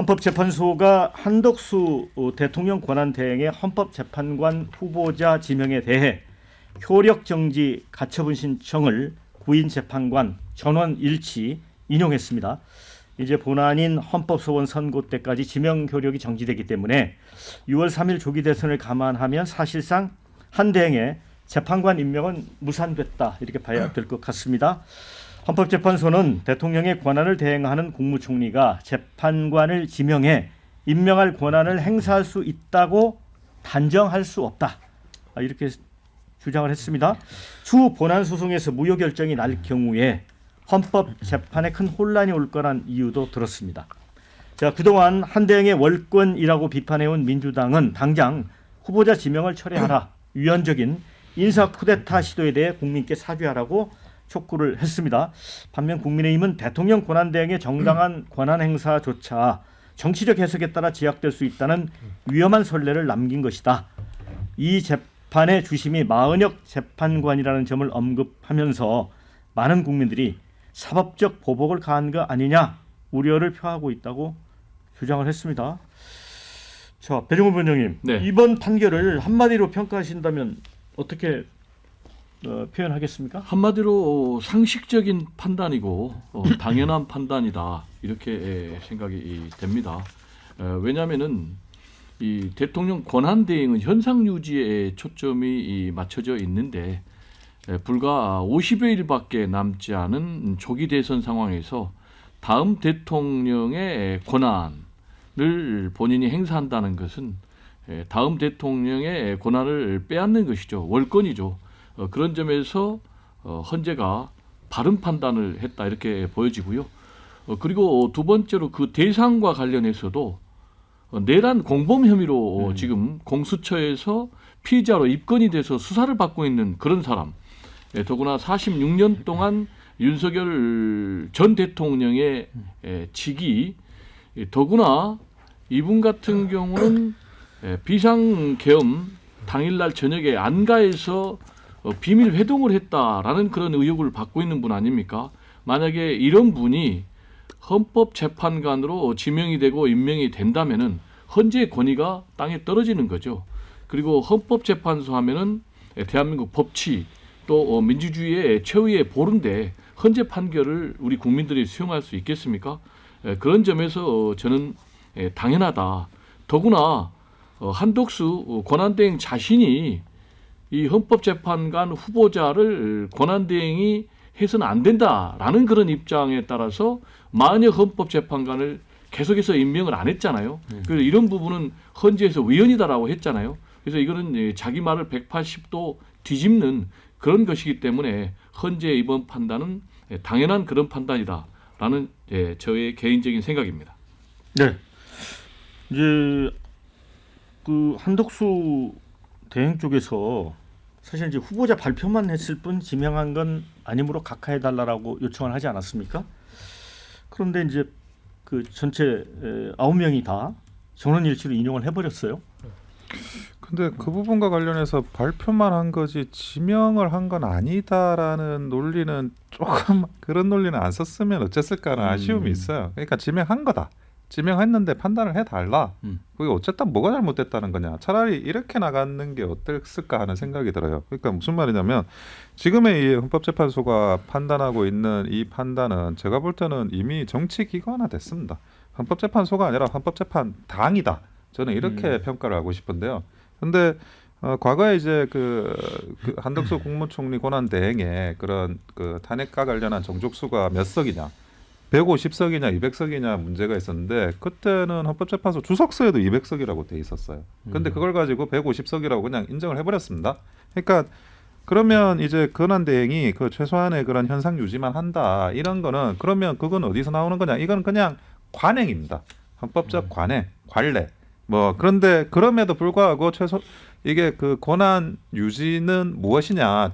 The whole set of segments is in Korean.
헌법재판소가 한덕수 대통령 권한대행의 헌법재판관 후보자 지명에 대해 효력정지 가처분 신청을 구인 재판관 전원일치 인용했습니다. 이제 본안인 헌법소원 선고 때까지 지명 효력이 정지되기 때문에 6월 3일 조기 대선을 감안하면 사실상 한 대행의 재판관 임명은 무산됐다 이렇게 봐야 될 것 같습니다. 헌법재판소는 대통령의 권한을 대행하는 국무총리가 재판관을 지명해 임명할 권한을 행사할 수 있다고 단정할 수 없다 이렇게 주장을 했습니다. 추후 본안 소송에서 무효 결정이 날 경우에 헌법재판에 큰 혼란이 올 거란 이유도 들었습니다. 자, 그동안 한 대행의 월권이라고 비판해온 민주당은 당장 후보자 지명을 철회하라, 위헌적인 인사 쿠데타 시도에 대해 국민께 사죄하라고 촉구를 했습니다. 반면 국민의힘은 대통령 권한대행의 정당한 권한 행사조차 정치적 해석에 따라 제약될 수 있다는 위험한 선례를 남긴 것이다. 이 재판의 주심이 마은혁 재판관이라는 점을 언급하면서 많은 국민들이 사법적 보복을 가한 거 아니냐 우려를 표하고 있다고 주장을 했습니다. 자, 배종훈 원장님, 네. 이번 판결을 한마디로 평가하신다면 어떻게 표현하겠습니까? 한마디로 상식적인 판단이고 당연한 판단이다 이렇게 생각이 됩니다. 왜냐하면은 이 대통령 권한 대행은 현상 유지에 초점이 맞춰져 있는데 불과 50여일밖에 남지 않은 조기 대선 상황에서 다음 대통령의 권한을 본인이 행사한다는 것은 다음 대통령의 권한을 빼앗는 것이죠. 월권이죠. 그런 점에서 헌재가 바른 판단을 했다 이렇게 보여지고요. 그리고 두 번째로 그 대상과 관련해서도 내란 공범 혐의로 지금 공수처에서 피의자로 입건이 돼서 수사를 받고 있는 그런 사람, 더구나 46년 동안 윤석열 전 대통령의 직위, 더구나 이분 같은 경우는 비상계엄 당일날 저녁에 안가에서 비밀 회동을 했다라는 그런 의혹을 받고 있는 분 아닙니까? 만약에 이런 분이 헌법재판관으로 지명이 되고 임명이 된다면은 헌재의 권위가 땅에 떨어지는 거죠. 그리고 헌법재판소 하면은 대한민국 법치 또 민주주의의 최후의 보루인데 헌재 판결을 우리 국민들이 수용할 수 있겠습니까? 그런 점에서 저는 당연하다. 더구나 한덕수 권한대행 자신이 이 헌법재판관 후보자를 권한대행이 해서는 안 된다라는 그런 입장에 따라서 만약 헌법재판관을 계속해서 임명을 안 했잖아요. 그래서 이런 부분은 헌재에서 위헌이다라고 했잖아요. 그래서 이거는 자기 말을 180도 뒤집는 그런 것이기 때문에 헌재의 이번 판단은 당연한 그런 판단이다라는 저의 개인적인 생각입니다. 네, 이제 그 한덕수 대행 쪽에서 사실 이제 후보자 발표만 했을 뿐 지명한 건 아니므로 각하해달라고 요청을 하지 않았습니까? 그런데 이제 그 전체 9명이 다 전원일치로 인용을 해버렸어요. 근데 그 부분과 관련해서 발표만 한 거지 지명을 한 건 아니다라는 논리는 조금 그런 논리는 안 썼으면 어쨌을까 하는 아쉬움이 있어요. 그러니까 지명한 거다. 지명했는데 판단을 해달라. 그게 어쨌든 뭐가 잘못됐다는 거냐. 차라리 이렇게 나가는 게 어땠을까 하는 생각이 들어요. 그러니까 무슨 말이냐면 지금의 이 헌법재판소가 판단하고 있는 이 판단은 제가 볼 때는 이미 정치 기관화 됐습니다. 헌법재판소가 아니라 헌법재판당이다. 저는 이렇게 평가를 하고 싶은데요. 근데 과거에 이제 그 한덕수 국무총리 권한대행의 그런 그 탄핵과 관련한 정족수가 몇 석이냐. 150석이냐 200석이냐 문제가 있었는데 그때는 헌법재판소 주석서에도 200석이라고 돼 있었어요. 근데 그걸 가지고 150석이라고 그냥 인정을 해버렸습니다. 그러니까 그러면 이제 권한대행이 그 최소한의 그런 현상 유지만 한다 이런 거는 그러면 그건 어디서 나오는 거냐? 이건 그냥 관행입니다. 헌법적 관행, 관례. 뭐 그런데 그럼에도 불구하고 이게 그 권한 유지는 무엇이냐?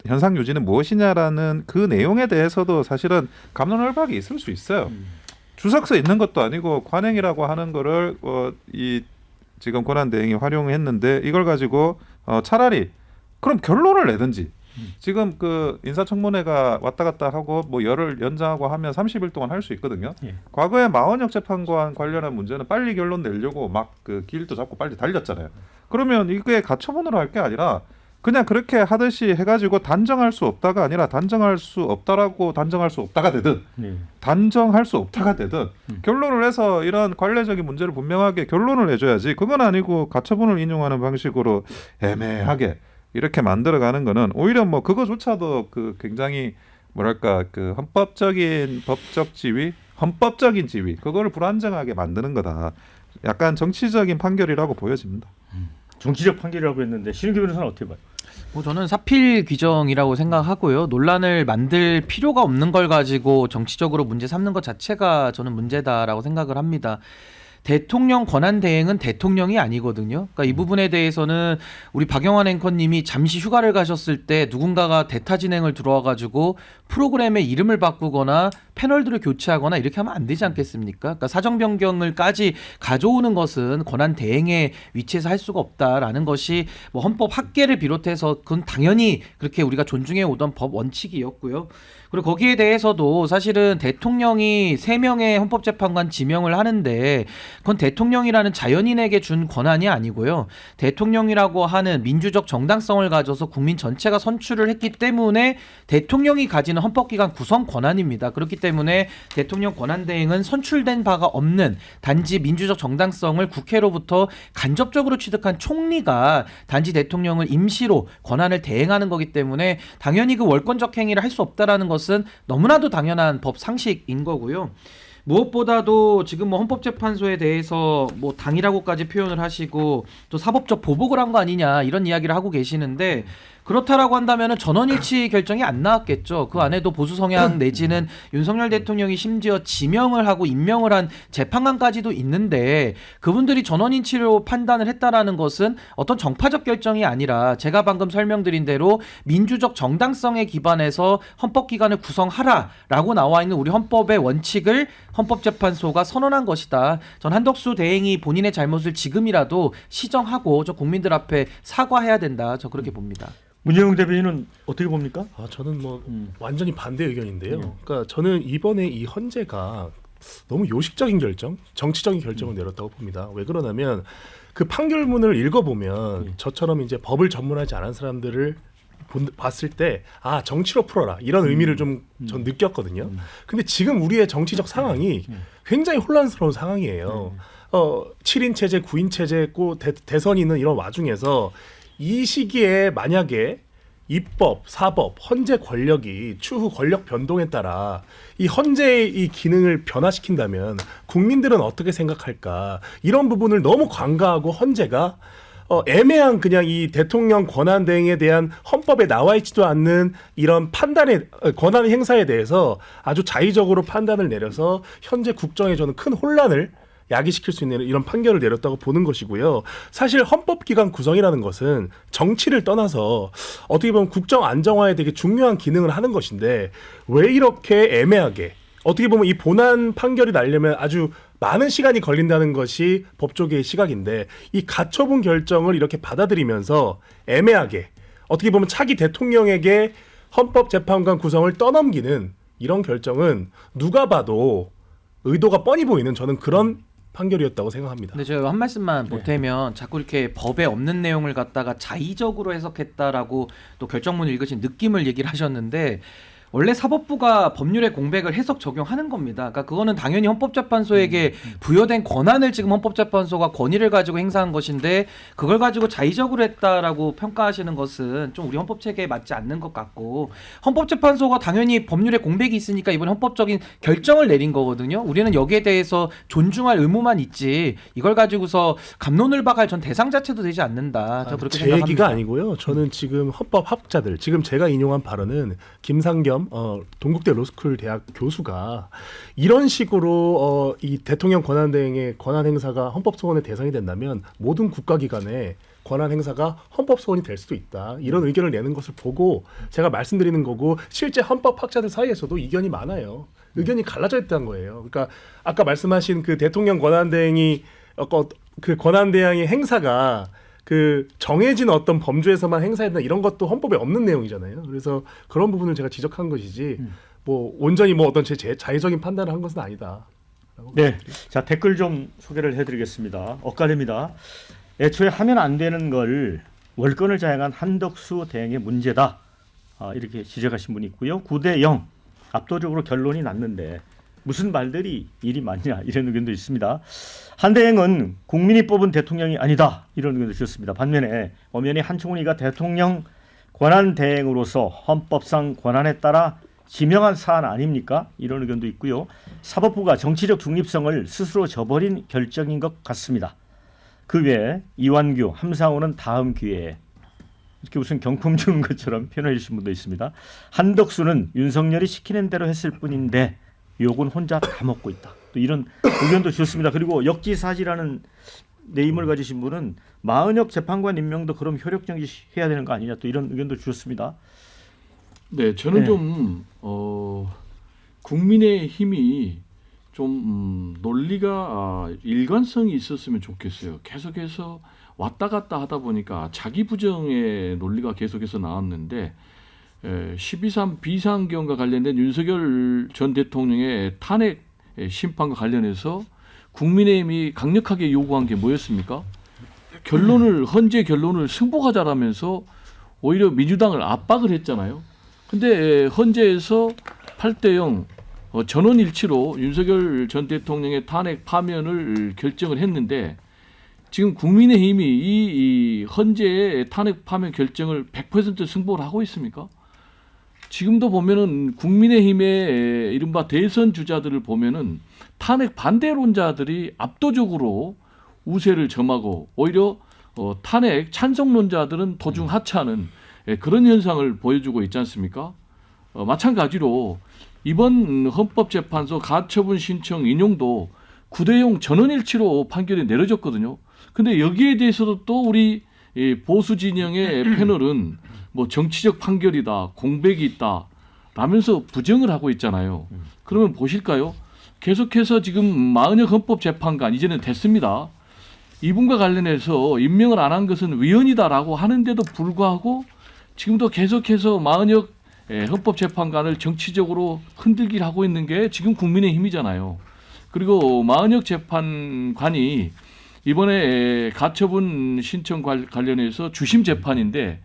현상 유지는 무엇이냐라는 그 내용에 대해서도 사실은 갑론을박이 있을 수 있어요. 주석서 있는 것도 아니고 관행이라고 하는 거를 이 지금 권한대행이 활용했는데 이걸 가지고 차라리 그럼 결론을 내든지 지금 그 인사청문회가 왔다 갔다 하고 뭐 열흘 연장하고 하면 30일 동안 할 수 있거든요. 예. 과거에 마원혁 재판관 관련한 문제는 빨리 결론 내려고 막 그 길도 잡고 빨리 달렸잖아요. 그러면 이게 가처분으로 할 게 아니라 그냥 그렇게 하듯이 해가지고 단정할 수 없다가 아니라 단정할 수 없다라고 단정할 수 없다가 되든 네. 단정할 수 없다가 되든 결론을 해서 이런 관례적인 문제를 분명하게 결론을 내줘야지. 그건 아니고 가처분을 인용하는 방식으로 애매하게 이렇게 만들어가는 거는 오히려 뭐 그거조차도 그 굉장히 뭐랄까 그 헌법적인 법적 지위, 헌법적인 지위 그거를 불안정하게 만드는 거다. 약간 정치적인 판결이라고 보여집니다. 정치적 판결이라고 했는데 신은규 변호사는 어떻게 봐요? 뭐 저는 사필 규정이라고 생각하고요. 논란을 만들 필요가 없는 걸 가지고 정치적으로 문제 삼는 것 자체가 저는 문제다라고 생각을 합니다. 대통령 권한 대행은 대통령이 아니거든요. 그러니까 이 부분에 대해서는 우리 박영환 앵커님이 잠시 휴가를 가셨을 때 누군가가 대타 진행을 들어와가지고 프로그램의 이름을 바꾸거나 패널들을 교체하거나 이렇게 하면 안 되지 않겠습니까? 그러니까 사정 변경을까지 가져오는 것은 권한 대행의 위치에서 할 수가 없다라는 것이 뭐 헌법 학계를 비롯해서 그건 당연히 그렇게 우리가 존중해 오던 법 원칙이었고요. 그리고 거기에 대해서도 사실은 대통령이 3명의 헌법재판관 지명을 하는데 그건 대통령이라는 자연인에게 준 권한이 아니고요. 대통령이라고 하는 민주적 정당성을 가져서 국민 전체가 선출을 했기 때문에 대통령이 가지는 헌법기관 구성 권한입니다. 그렇기 때문에 대통령 권한대행은 선출된 바가 없는 단지 민주적 정당성을 국회로부터 간접적으로 취득한 총리가 단지 대통령을 임시로 권한을 대행하는 거기 때문에 당연히 그 월권적 행위를 할 수 없다라는 것은 너무나도 당연한 법 상식인 거고요. 무엇보다도 지금 뭐 헌법재판소에 대해서 뭐 당이라고까지 표현을 하시고 또 사법적 보복을 한 거 아니냐 이런 이야기를 하고 계시는데 그렇다라고 한다면은 전원일치 결정이 안 나왔겠죠. 그 안에도 보수 성향 내지는 윤석열 대통령이 심지어 지명을 하고 임명을 한 재판관까지도 있는데 그분들이 전원일치로 판단을 했다라는 것은 어떤 정파적 결정이 아니라 제가 방금 설명드린 대로 민주적 정당성에 기반해서 헌법기관을 구성하라라고 나와 있는 우리 헌법의 원칙을 헌법재판소가 선언한 것이다. 전 한덕수 대행이 본인의 잘못을 지금이라도 시정하고 저 국민들 앞에 사과해야 된다. 저 그렇게 봅니다. 문재용 대변인은 어떻게 봅니까? 저는 뭐 완전히 반대 의견인데요. 그러니까 저는 이번에 이 헌재가 너무 요식적인 결정, 정치적인 결정을 내렸다고 봅니다. 왜 그러냐면 그 판결문을 읽어보면 저처럼 이제 법을 전문하지 않은 사람들을 봤을 때 정치로 풀어라 이런 의미를 좀 전 느꼈거든요. 근데 지금 우리의 정치적 상황이 굉장히 혼란스러운 상황이에요. 7인 체제, 9인 체제, 대선이 있는 이런 와중에서 이 시기에 만약에 입법, 사법, 헌재 권력이 추후 권력 변동에 따라 이 헌재의 이 기능을 변화시킨다면 국민들은 어떻게 생각할까? 이런 부분을 너무 관가하고 헌재가 애매한 그냥 이 대통령 권한 대행에 대한 헌법에 나와 있지도 않는 이런 판단의 권한 행사에 대해서 아주 자의적으로 판단을 내려서 현재 국정에 저는 큰 혼란을 야기시킬 수 있는 이런 판결을 내렸다고 보는 것이고요. 사실 헌법기관 구성이라는 것은 정치를 떠나서 어떻게 보면 국정 안정화에 되게 중요한 기능을 하는 것인데 왜 이렇게 애매하게 어떻게 보면 이 본안 판결이 나려면 아주 많은 시간이 걸린다는 것이 법조계의 시각인데 이 가처분 결정을 이렇게 받아들이면서 애매하게 어떻게 보면 차기 대통령에게 헌법재판관 구성을 떠넘기는 이런 결정은 누가 봐도 의도가 뻔히 보이는 저는 그런 판결이었다고 생각합니다. 근데 제가 한 말씀만 보태면 자꾸 이렇게 법에 없는 내용을 갖다가 자의적으로 해석했다라고 또 결정문을 읽으신 느낌을 얘기를 하셨는데 원래 사법부가 법률의 공백을 해석 적용하는 겁니다. 그러니까 그거는 당연히 헌법재판소에게 부여된 권한을 지금 헌법재판소가 권위를 가지고 행사한 것인데 그걸 가지고 자의적으로 했다라고 평가하시는 것은 좀 우리 헌법 체계에 맞지 않는 것 같고 헌법재판소가 당연히 법률의 공백이 있으니까 이번 헌법적인 결정을 내린 거거든요. 우리는 여기에 대해서 존중할 의무만 있지 이걸 가지고서 갑론을박할 전 대상 자체도 되지 않는다. 저 그렇게 제 생각합니다. 얘기가 아니고요. 저는 지금 헌법학자들 지금 제가 인용한 발언은 김상겸 동국대 로스쿨 대학 교수가 이런 식으로 이 대통령 권한 대행의 권한 행사가 헌법 소원의 대상이 된다면 모든 국가기관의 권한 행사가 헌법 소원이 될 수도 있다. 이런 의견을 내는 것을 보고 제가 말씀드리는 거고 실제 헌법학자들 사이에서도 의견이 많아요. 의견이 갈라져 있다는 거예요. 그러니까 아까 말씀하신 그 대통령 권한 대행이 그 권한 대행의 행사가 그 정해진 어떤 범주에서만 행사한다 이런 것도 헌법에 없는 내용이잖아요. 그래서 그런 부분을 제가 지적한 것이지 뭐 온전히 뭐 어떤 제 자의적인 판단을 한 것은 아니다. 네, 자 댓글 좀 소개를 해드리겠습니다. 엇갈립니다. 애초에 하면 안 되는 걸 월권을 자행한 한덕수 대행의 문제다. 이렇게 지적하신 분이 있고요. 9대0 압도적으로 결론이 났는데 무슨 말들이 일이 많냐 이런 의견도 있습니다. 한 대행은 국민이 뽑은 대통령이 아니다 이런 의견도 주셨습니다. 반면에 엄연히 한총훈이가 대통령 권한 대행으로서 헌법상 권한에 따라 지명한 사안 아닙니까? 이런 의견도 있고요. 사법부가 정치적 중립성을 스스로 저버린 결정인 것 같습니다. 그 외에 이완규, 함상호는 다음 기회에 이렇게 무슨 경품 주는 것처럼 표현해 주신 분도 있습니다. 한덕수는 윤석열이 시키는 대로 했을 뿐인데 욕은 혼자 다 먹고 있다. 또 이런 의견도 주셨습니다. 그리고 역지사지라는 네임을 가지신 분은 마은혁 재판관 임명도 그럼 효력정지해야 되는 거 아니냐 또 이런 의견도 주셨습니다. 네, 저는 네. 좀 국민의 힘이 좀 논리가 일관성이 있었으면 좋겠어요. 계속해서 왔다 갔다 하다 보니까 자기 부정의 논리가 계속해서 나왔는데 12.3 비상경과 관련된 윤석열 전 대통령의 탄핵 심판과 관련해서 국민의힘이 강력하게 요구한 게 뭐였습니까? 헌재 결론을 승복하자라면서 오히려 민주당을 압박을 했잖아요. 근데 헌재에서 8대0 전원일치로 윤석열 전 대통령의 탄핵 파면을 결정을 했는데 지금 국민의힘이 이 헌재의 탄핵 파면 결정을 100% 승복을 하고 있습니까? 지금도 보면은 국민의힘의 이른바 대선 주자들을 보면은 탄핵 반대론자들이 압도적으로 우세를 점하고 오히려 탄핵 찬성론자들은 도중 하차하는 그런 현상을 보여주고 있지 않습니까? 마찬가지로 이번 헌법재판소 가처분 신청 인용도 9대0 전원일치로 판결이 내려졌거든요. 근데 여기에 대해서도 또 우리 보수 진영의 패널은 뭐 정치적 판결이다, 공백이 있다 라면서 부정을 하고 있잖아요. 그러면 보실까요? 계속해서 지금 마은혁 헌법재판관 이제는 됐습니다. 이분과 관련해서 임명을 안 한 것은 위헌이다라고 하는데도 불구하고 지금도 계속해서 마은혁 헌법재판관을 정치적으로 흔들기를 하고 있는 게 지금 국민의힘이잖아요. 그리고 마은혁 재판관이 이번에 가처분 신청 관련해서 주심 재판인데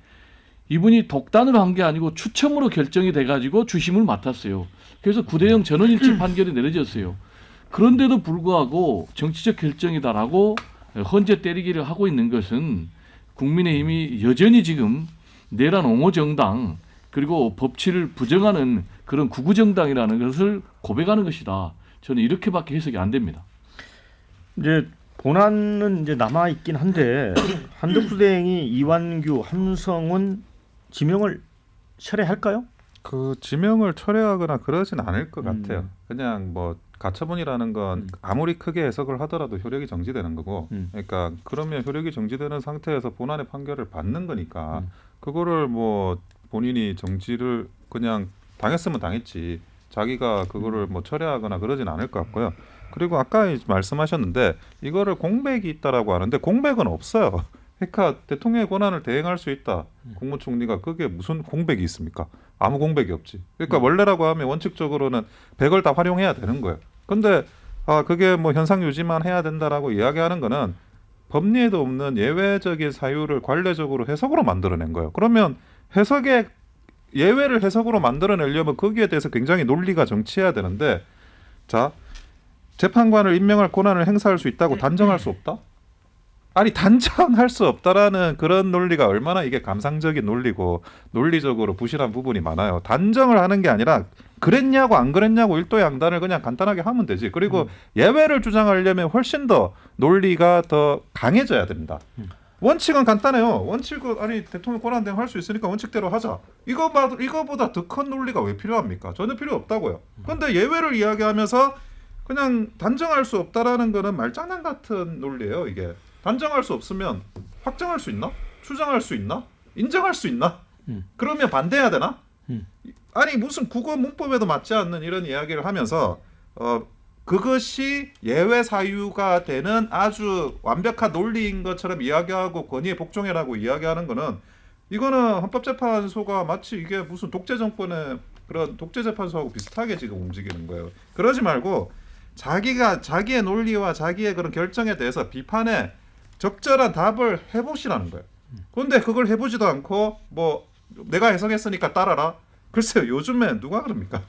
이분이 독단으로 한 게 아니고 추첨으로 결정이 돼가지고 주심을 맡았어요. 그래서 9대0 전원일치 판결이 내려졌어요. 그런데도 불구하고 정치적 결정이다라고 헌재 때리기를 하고 있는 것은 국민의힘이 여전히 지금 내란 옹호 정당 그리고 법치를 부정하는 그런 구구정당이라는 것을 고백하는 것이다. 저는 이렇게밖에 해석이 안 됩니다. 이제 본안은 이제 남아 있긴 한데 한덕수 대행이 이완규, 함성훈 지명을 철회할까요? 그 지명을 철회하거나 그러진 않을 것 같아요. 그냥 뭐 가처분이라는 건 아무리 크게 해석을 하더라도 효력이 정지되는 거고, 그러니까 그러면 효력이 정지되는 상태에서 본안의 판결을 받는 거니까 그거를 뭐 본인이 정지를 그냥 당했으면 당했지 자기가 그거를 뭐 철회하거나 그러진 않을 것 같고요. 그리고 아까 말씀하셨는데 이거를 공백이 있다라고 하는데 공백은 없어요. 그러니까 대통령의 권한을 대행할 수 있다. 국무총리가 그게 무슨 공백이 있습니까? 아무 공백이 없지. 그러니까 원래라고 하면 원칙적으로는 100을 다 활용해야 되는 거예요. 근데 그게 뭐 현상 유지만 해야 된다라고 이야기하는 거는 법리에도 없는 예외적인 사유를 관례적으로 해석으로 만들어낸 거예요. 그러면 해석의 예외를 해석으로 만들어내려면 거기에 대해서 굉장히 논리가 정치해야 되는데, 자, 재판관을 임명할 권한을 행사할 수 있다고 단정할 수 없다? 아니, 단정할 수 없다라는 그런 논리가 얼마나 이게 감상적인 논리고 논리적으로 부실한 부분이 많아요. 단정을 하는 게 아니라 그랬냐고 안 그랬냐고 일도양단을 그냥 간단하게 하면 되지. 그리고 예외를 주장하려면 훨씬 더 논리가 더 강해져야 된다. 원칙은 간단해요. 원칙은 아니 대통령 권한 대행 할 수 있으니까 원칙대로 하자. 이거보다 더 큰 논리가 왜 필요합니까? 전혀 필요 없다고요. 그런데 예외를 이야기하면서 그냥 단정할 수 없다라는 거는 말장난 같은 논리예요. 이게 단정할 수 없으면 확정할 수 있나? 추정할 수 있나? 인정할 수 있나? 그러면 반대해야 되나? 아니 무슨 국어 문법에도 맞지 않는 이런 이야기를 하면서 그것이 예외 사유가 되는 아주 완벽한 논리인 것처럼 이야기하고 권위에 복종해라고 이야기하는 거는 이거는 헌법재판소가 마치 이게 무슨 독재 정권의 그런 독재 재판소하고 비슷하게 지금 움직이는 거예요. 그러지 말고 자기의 논리와 자기의 그런 결정에 대해서 비판에 적절한 답을 해보시라는 거예요. 그런데 그걸 해보지도 않고 뭐 내가 해석했으니까 따라라. 글쎄요, 요즘에 누가 그럽니까?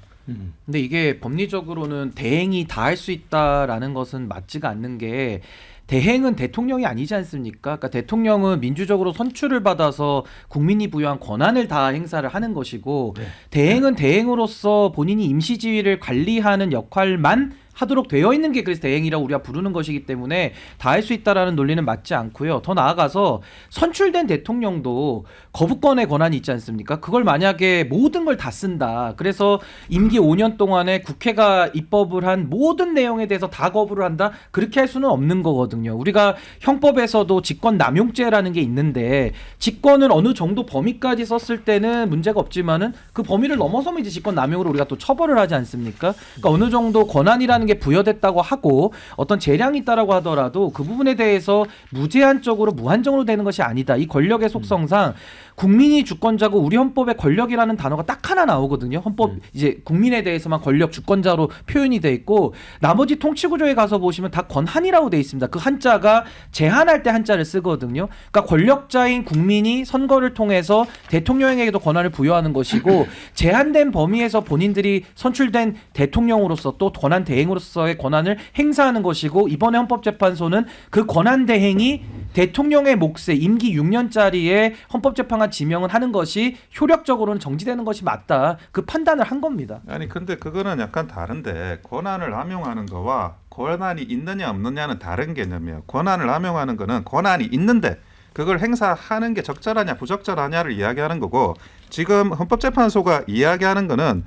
근데 이게 법리적으로는 대행이 다 할 수 있다라는 것은 맞지가 않는 게 대행은 대통령이 아니지 않습니까? 그러니까 대통령은 민주적으로 선출을 받아서 국민이 부여한 권한을 다 행사를 하는 것이고 대행은 대행으로서 본인이 임시지위를 관리하는 역할만 하도록 되어 있는 게 그래서 대행이라고 우리가 부르는 것이기 때문에 다 할 수 있다라는 논리는 맞지 않고요. 더 나아가서 선출된 대통령도 거부권의 권한이 있지 않습니까? 그걸 만약에 모든 걸 다 쓴다. 그래서 임기 5년 동안에 국회가 입법을 한 모든 내용에 대해서 다 거부를 한다. 그렇게 할 수는 없는 거거든요. 우리가 형법에서도 직권 남용죄라는 게 있는데 직권을 어느 정도 범위까지 썼을 때는 문제가 없지만은 그 범위를 넘어서면 이제 직권 남용으로 우리가 또 처벌을 하지 않습니까? 그러니까 어느 정도 권한이라는 게 부여됐다고 하고 어떤 재량이 있다라고 하더라도 그 부분에 대해서 무제한적으로 무한정으로 되는 것이 아니다. 이 권력의 속성상 국민이 주권자고 우리 헌법에 권력이라는 단어가 딱 하나 나오거든요. 헌법 이제 국민에 대해서만 권력 주권자로 표현이 돼 있고 나머지 통치구조에 가서 보시면 다 권한이라고 돼 있습니다. 그 한자가 제한할 때 한자를 쓰거든요. 그러니까 권력자인 국민이 선거를 통해서 대통령에게도 권한을 부여하는 것이고 제한된 범위에서 본인들이 선출된 대통령으로서 또 권한 대행으로서의 권한을 행사하는 것이고 이번에 헌법재판소는 그 권한 대행이 대통령의 몫에 임기 6년짜리의 헌법재판관 지명을 하는 것이 효력적으로는 정지되는 것이 맞다. 그 판단을 한 겁니다. 아니 근데 그거는 약간 다른데 권한을 남용하는 거와 권한이 있느냐 없느냐는 다른 개념이에요. 권한을 남용하는 거는 권한이 있는데 그걸 행사하는 게 적절하냐 부적절하냐를 이야기하는 거고 지금 헌법재판소가 이야기하는 거는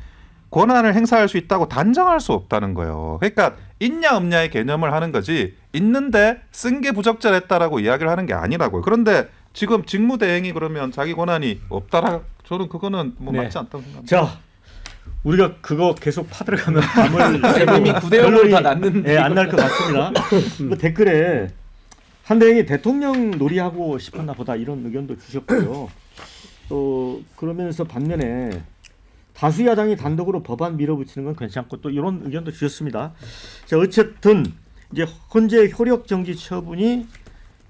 권한을 행사할 수 있다고 단정할 수 없다는 거예요. 그러니까 있냐 없냐의 개념을 하는 거지 있는데 쓴 게 부적절했다라고 이야기를 하는 게 아니라고요. 그런데 지금 직무대행이 그러면 자기 권한이 없다라 저는 그거는 뭐 네. 맞지 않다고 생각합니다. 자, 우리가 그거 계속 파들어가면 밤을 이미 9대0으로 다 났는데 안 날 것 같습니다. 뭐 댓글에 한대행이 대통령 놀이하고 싶었나 보다 이런 의견도 주셨고요. 또 그러면서 반면에 다수 야당이 단독으로 법안 밀어붙이는 건 괜찮고 또 이런 의견도 주셨습니다. 자, 어쨌든 이제 헌재 효력 정지 처분이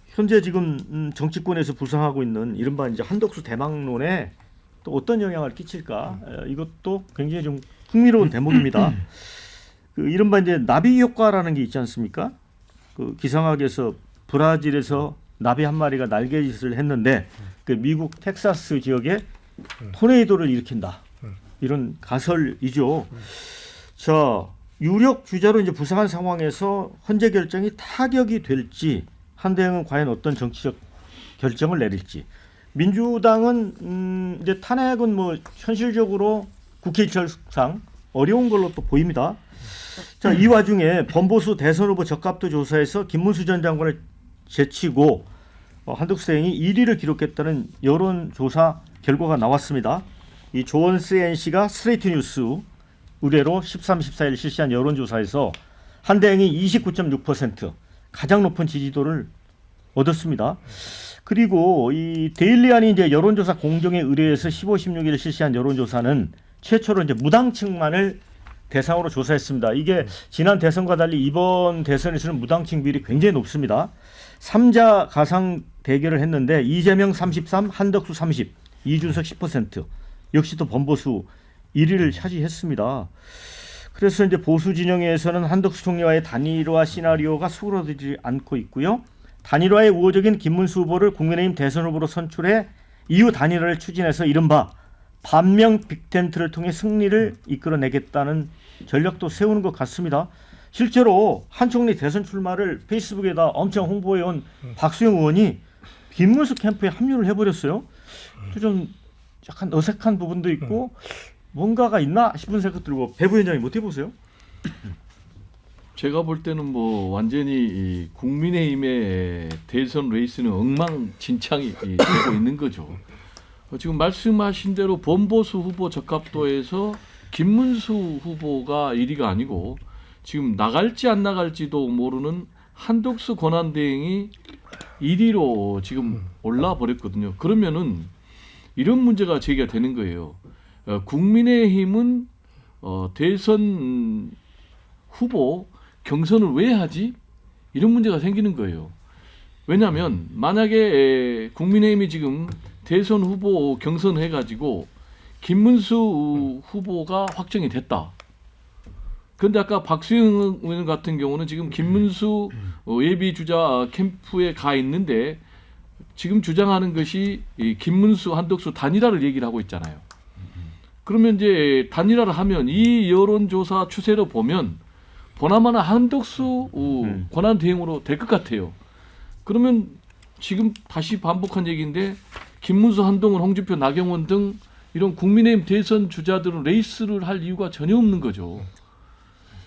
현재 지금 정치권에서 부상하고 있는 이른바 이제 한덕수 대망론에 또 어떤 영향을 끼칠까? 이것도 굉장히 좀 흥미로운 대목입니다. 그 이른바 이제 나비 효과라는 게 있지 않습니까? 그 기상학에서 브라질에서 나비 한 마리가 날개짓을 했는데 그 미국 텍사스 지역에 토네이도를 일으킨다. 이런 가설이죠. 자, 유력 주자로 이제 부상한 상황에서 헌재 결정이 타격이 될지 한대행은 과연 어떤 정치적 결정을 내릴지. 민주당은 이제 탄핵은 뭐 현실적으로 국회 일정상 어려운 걸로 또 보입니다. 자, 이 와중에 범보수 대선 후보 적합도 조사에서 김문수 전 장관을 제치고 한덕수 대행이 1위를 기록했다는 여론조사 결과가 나왔습니다. 이 조원스 NC가 스트레이트 뉴스 의뢰로 13, 14일 실시한 여론조사에서 한대행이 29.6% 가장 높은 지지도를 얻었습니다. 그리고 이 데일리안이 이제 여론조사 공정에 의뢰해서 15, 16일 실시한 여론조사는 최초로 이제 무당층만을 대상으로 조사했습니다. 이게 지난 대선과 달리 이번 대선에서는 무당층 비율이 굉장히 높습니다. 3자 가상 대결을 했는데 이재명 33, 한덕수 30, 이준석 10%. 역시 또 범보수 1위를 차지했습니다. 그래서 이제 보수 진영에서는 한덕수 총리와의 단일화 시나리오가 수그러들지 않고 있고요. 단일화의 우호적인 김문수 후보를 국민의힘 대선 후보로 선출해 이후 단일화를 추진해서 이른바 반명 빅텐트를 통해 승리를 이끌어내겠다는 전략도 세우는 것 같습니다. 실제로 한 총리 대선 출마를 페이스북에다 엄청 홍보해온 박수영 의원이 김문수 캠프에 합류를 해버렸어요. 좀 약간 어색한 부분도 있고 뭔가가 있나 싶은 생각 들고 배 부위원장님 어떻게 보세요? 제가 볼 때는 뭐 완전히 이 국민의힘의 대선 레이스는 엉망진창이 되고 있는 거죠. 지금 말씀하신 대로 범보수 후보 적합도에서 김문수 후보가 1위가 아니고 지금 나갈지 안 나갈지도 모르는 한덕수 권한대행이 1위로 지금 올라 버렸거든요. 그러면은 이런 문제가 제기가 되는 거예요. 국민의힘은 대선 후보 경선을 왜 하지? 이런 문제가 생기는 거예요. 왜냐하면 만약에 국민의힘이 지금 대선 후보 경선해가지고 김문수 후보가 확정이 됐다. 그런데 아까 박수영 의원 같은 경우는 지금 김문수 예비 주자 캠프에 가 있는데 지금 주장하는 것이 이 김문수 한덕수 단일화를 얘기를 하고 있잖아요. 그러면 이제 단일화를 하면 이 여론조사 추세로 보면 보나마나 한덕수 권한 대행으로 될 것 같아요. 그러면 지금 다시 반복한 얘기인데 김문수, 한동훈, 홍준표, 나경원 등 이런 국민의힘 대선 주자들은 레이스를 할 이유가 전혀 없는 거죠.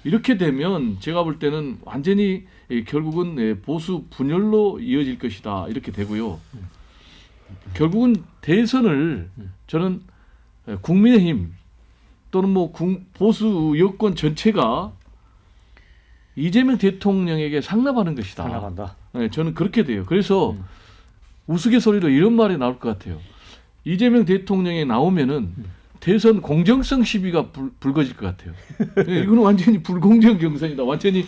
이렇게 되면 제가 볼 때는 완전히 결국은 보수 분열로 이어질 것이다 이렇게 되고요. 결국은 대선을 저는 국민의힘 또는 뭐 보수 여권 전체가 이재명 대통령에게 상납하는 것이다. 상납한다. 네, 저는 그렇게 돼요. 그래서 우스갯소리로 이런 말이 나올 것 같아요. 이재명 대통령이 나오면은 대선 공정성 시비가 불거질 것 같아요. 네, 이거는 완전히 불공정 경선이다. 완전히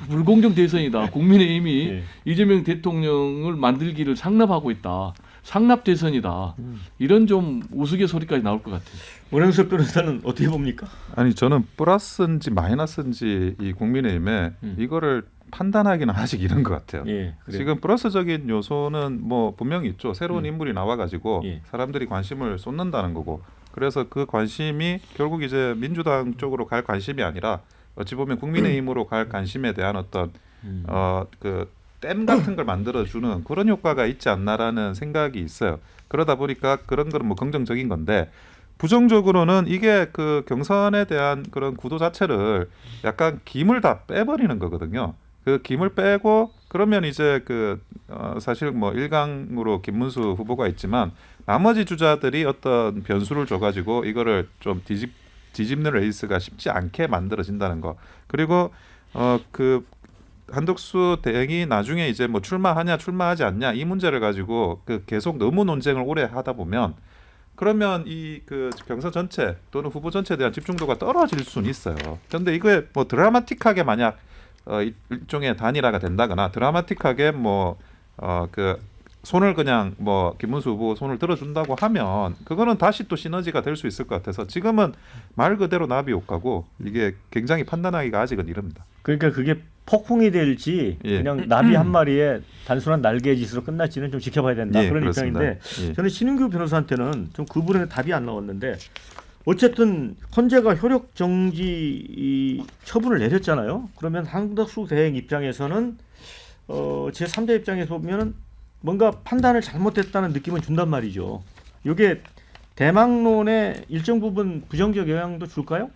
불공정 대선이다. 국민의힘이 예. 이재명 대통령을 만들기를 상납하고 있다. 상납 대선이다. 이런 좀 우스갯소리까지 나올 것 같아요. 원영석 변호사는 어떻게 봅니까? 아니 저는 플러스인지 마이너스인지 이 국민의힘에 이거를 판단하기는 아직 이른 것 같아요. 예, 그래요. 지금 플러스적인 요소는 뭐 분명히 있죠. 새로운 인물이 나와가지고 예. 사람들이 관심을 쏟는다는 거고. 그래서 그 관심이 결국 이제 민주당 쪽으로 갈 관심이 아니라 어찌 보면 국민의힘으로 갈 관심에 대한 어떤 그 댐 같은 걸 만들어주는 그런 효과가 있지 않나라는 생각이 있어요. 그러다 보니까 그런 거는 뭐 긍정적인 건데 부정적으로는 이게 그 경선에 대한 그런 구도 자체를 약간 김을 다 빼버리는 거거든요. 그 김을 빼고 그러면 이제 그 사실 뭐 1강으로 김문수 후보가 있지만 나머지 주자들이 어떤 변수를 줘가지고 이거를 좀 뒤집는 레이스가 쉽지 않게 만들어진다는 거. 그리고 그 한덕수 대행이 나중에 이제 뭐 출마하냐 출마하지 않냐 이 문제를 가지고 그 계속 너무 논쟁을 오래 하다 보면 그러면 이 그 경선 전체 또는 후보 전체에 대한 집중도가 떨어질 수는 있어요. 그런데 이거에 뭐 드라마틱하게 만약 일종의 단일화가 된다거나 드라마틱하게 뭐 그 손을 그냥 뭐 김문수 후보 손을 들어준다고 하면 그거는 다시 또 시너지가 될 수 있을 것 같아서 지금은 말 그대로 나비 효과고 이게 굉장히 판단하기가 아직은 이릅니다. 그러니까 그게 폭풍이 될지 예. 그냥 나비 한 마리의 단순한 날개짓으로 끝날지는 좀 지켜봐야 된다. 예, 그런 그렇습니다. 입장인데 예. 저는 신인규 변호사한테는 좀 그 부분에 답이 안 나왔는데 어쨌든 헌재가 효력 정지 처분을 내렸잖아요. 그러면 한덕수 대행 입장에서는 제3자 입장에서 보면은 뭔가 판단을 잘못했다는 느낌을 준단 말이죠. 이게 대망론에 일정 부분 부정적 영향도 줄까요?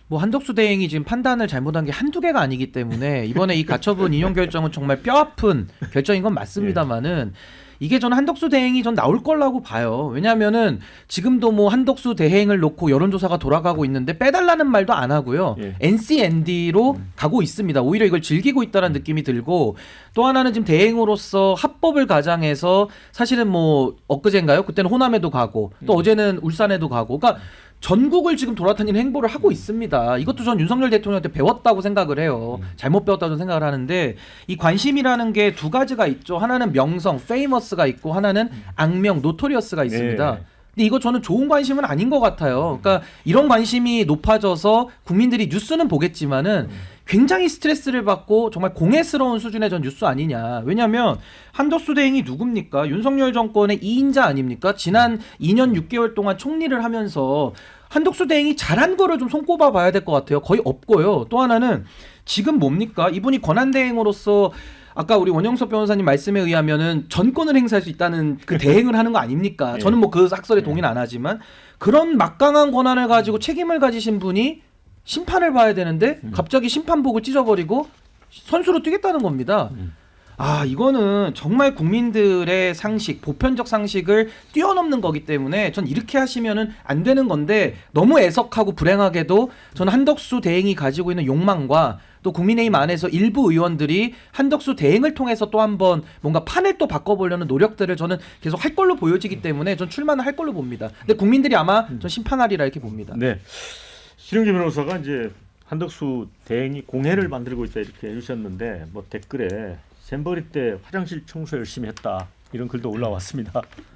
뭐 한덕수 대행이 지금 판단을 잘못한 게 한두 개가 아니기 때문에 이번에 이 가처분 인용 결정은 정말 뼈아픈 결정인 건 맞습니다만은 이게 저는 한덕수 대행이 전 나올 거라고 봐요. 왜냐하면은 지금도 뭐 한덕수 대행을 놓고 여론조사가 돌아가고 있는데 빼달라는 말도 안 하고요. 예. NCND로 가고 있습니다. 오히려 이걸 즐기고 있다는 느낌이 들고 또 하나는 지금 대행으로서 합법을 가장해서 사실은 뭐 엊그제인가요? 그때는 호남에도 가고 또 어제는 울산에도 가고 그러니까 전국을 지금 돌아다니는 행보를 하고 있습니다. 이것도 전 윤석열 대통령한테 배웠다고 생각을 해요. 잘못 배웠다고 생각을 하는데 이 관심이라는 게 두 가지가 있죠. 하나는 명성, 페이머스가 있고 하나는 악명, 노토리어스가 있습니다. 네. 근데 이거 저는 좋은 관심은 아닌 것 같아요. 그러니까 이런 관심이 높아져서 국민들이 뉴스는 보겠지만은 굉장히 스트레스를 받고 정말 공해스러운 수준의 전 뉴스 아니냐. 왜냐하면 한덕수 대행이 누굽니까? 윤석열 정권의 2인자 아닙니까? 지난 2년 6개월 동안 총리를 하면서 한덕수 대행이 잘한 거를 좀 손꼽아 봐야 될 것 같아요. 거의 없고요. 또 하나는 지금 뭡니까? 이분이 권한대행으로서 아까 우리 원영석 변호사님 말씀에 의하면은 전권을 행사할 수 있다는 그 대행을 하는 거 아닙니까? 저는 뭐 그 학설에 동의는 안 하지만 그런 막강한 권한을 가지고 책임을 가지신 분이 심판을 봐야 되는데 갑자기 심판복을 찢어버리고 선수로 뛰겠다는 겁니다. 이거는 정말 국민들의 상식, 보편적 상식을 뛰어넘는 거기 때문에 전 이렇게 하시면은 안 되는 건데 너무 애석하고 불행하게도 저는 한덕수 대행이 가지고 있는 욕망과 또 국민의힘 안에서 일부 의원들이 한덕수 대행을 통해서 또 한번 뭔가 판을 또 바꿔보려는 노력들을 저는 계속 할 걸로 보여지기 때문에 전 출마는 할 걸로 봅니다. 근데 국민들이 아마 전 심판하리라 이렇게 봅니다. 네. 신용기 변호사가 이제 한덕수 대행이 공해를 만들고 있다 이렇게 해주셨는데 뭐 댓글에 잼버리 때 화장실 청소 열심히 했다 이런 글도 올라왔습니다.